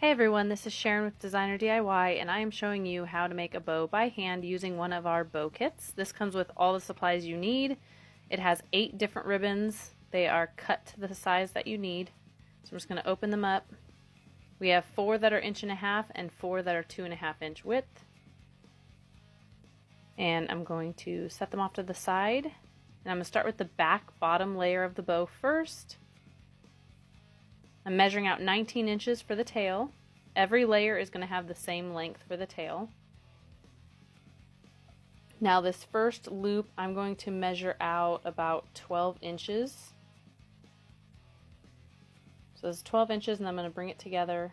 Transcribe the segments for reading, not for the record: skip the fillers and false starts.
Hey everyone, this is Sharon with Designer DIY, and I am showing you how to make a bow by hand using one of our bow kits. This comes with all the supplies you need. It has 8 different ribbons. They are cut to the size that you need. So I'm just going to open them up. We have 4 that are 1.5 inch and 4 that are 2.5 inch width. And I'm going to set them off to the side. And I'm going to start with the back bottom layer of the bow first. I'm measuring out 19 inches for the tail. Every layer is going to have the same length for the tail. Now this first loop, I'm going to measure out about 12 inches. So it's 12 inches, and I'm going to bring it together.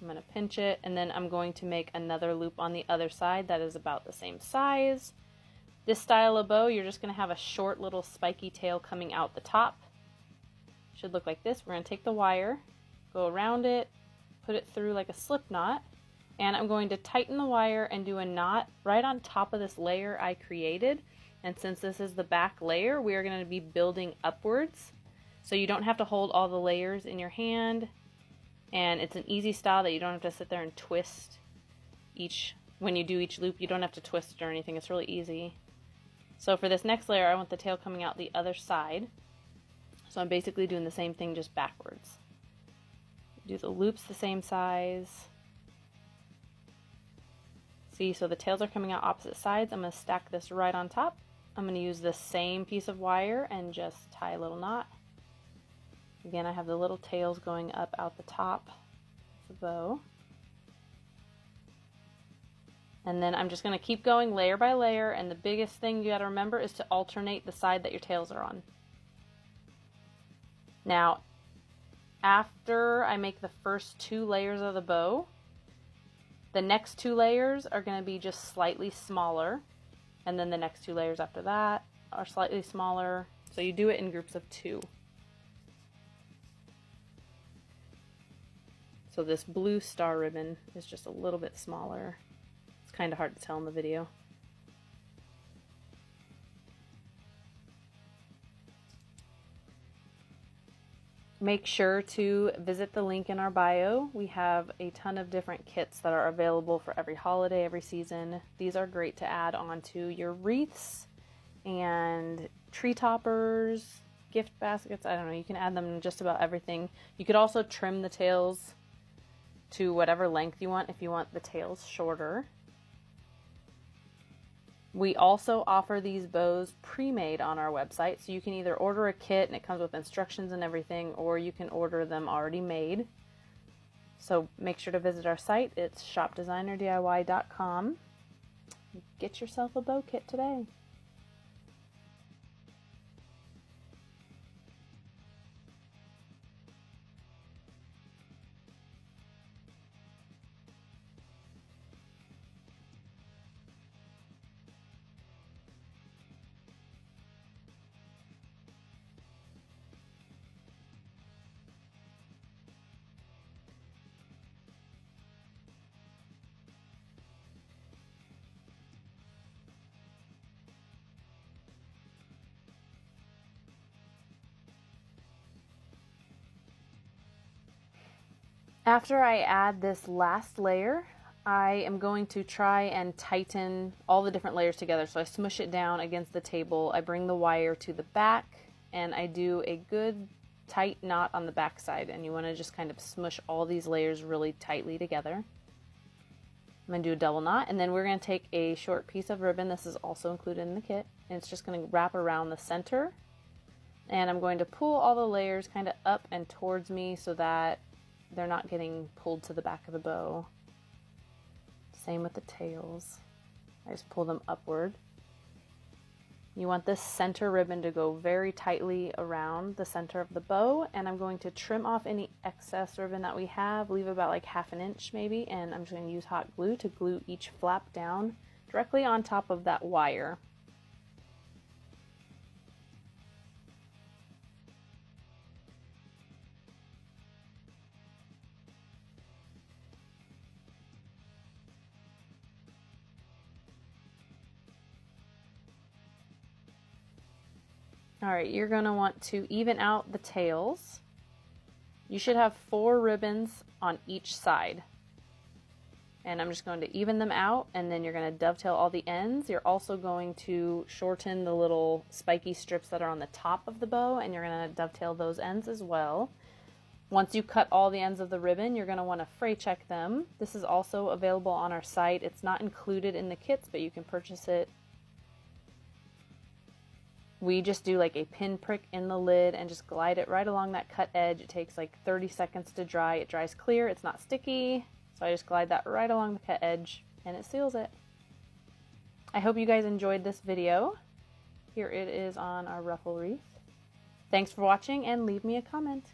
I'm going to pinch it, and then I'm going to make another loop on the other side that is about the same size. This style of bow, you're just going to have a short little spiky tail coming out the top. Should look like this. We're going to take the wire, go around it, put it through like a slip knot, and I'm going to tighten the wire and do a knot right on top of this layer I created. And since this is the back layer, we are going to be building upwards, so you don't have to hold all the layers in your hand, and it's an easy style that you don't have to sit there and twist when you do each loop. You don't have to twist it or anything. It's really easy. So for this next layer, I want the tail coming out the other side. So I'm basically doing the same thing, just backwards. Do the loops the same size. See, so the tails are coming out opposite sides. I'm going to stack this right on top. I'm going to use the same piece of wire and just tie a little knot. Again, I have the little tails going up out the top of the bow. And then I'm just going to keep going layer by layer, and the biggest thing you got to remember is to alternate the side that your tails are on. Now, after I make the first 2 layers of the bow, the next 2 layers are going to be just slightly smaller, and then the next 2 layers after that are slightly smaller. So you do it in groups of 2. So this blue star ribbon is just a little bit smaller. It's kind of hard to tell in the video. Make sure to visit the link in our bio. We have a ton of different kits that are available for every holiday, every season. These are great to add onto your wreaths and tree toppers, gift baskets. I don't know, you can add them in just about everything. You could also trim the tails to whatever length you want if you want the tails shorter. We also offer these bows pre-made on our website, so you can either order a kit and it comes with instructions and everything, or you can order them already made. So make sure to visit our site. It's shopdesignerdiy.com. Get yourself a bow kit today. After I add this last layer, I am going to try and tighten all the different layers together. So I smush it down against the table, I bring the wire to the back, and I do a good tight knot on the back side. And you want to just kind of smush all these layers really tightly together. I'm going to do a double knot, and then we're going to take a short piece of ribbon. This is also included in the kit, and it's just going to wrap around the center. And I'm going to pull all the layers kind of up and towards me so that they're not getting pulled to the back of the bow. Same with the tails. I just pull them upward. You want this center ribbon to go very tightly around the center of the bow, and I'm going to trim off any excess ribbon that we have, leave about like 1/2 inch maybe, and I'm just going to use hot glue to glue each flap down directly on top of that wire. Alright, you're going to want to even out the tails. You should have 4 ribbons on each side. And I'm just going to even them out, and then you're going to dovetail all the ends. You're also going to shorten the little spiky strips that are on the top of the bow, and you're going to dovetail those ends as well. Once you cut all the ends of the ribbon, you're going to want to fray check them. This is also available on our site. It's not included in the kits, but you can purchase it. We just do like a pin prick in the lid and just glide it right along that cut edge. It takes like 30 seconds to dry. It dries clear, it's not sticky. So I just glide that right along the cut edge and it seals it. I hope you guys enjoyed this video. Here it is on our ruffle wreath. Thanks for watching and leave me a comment.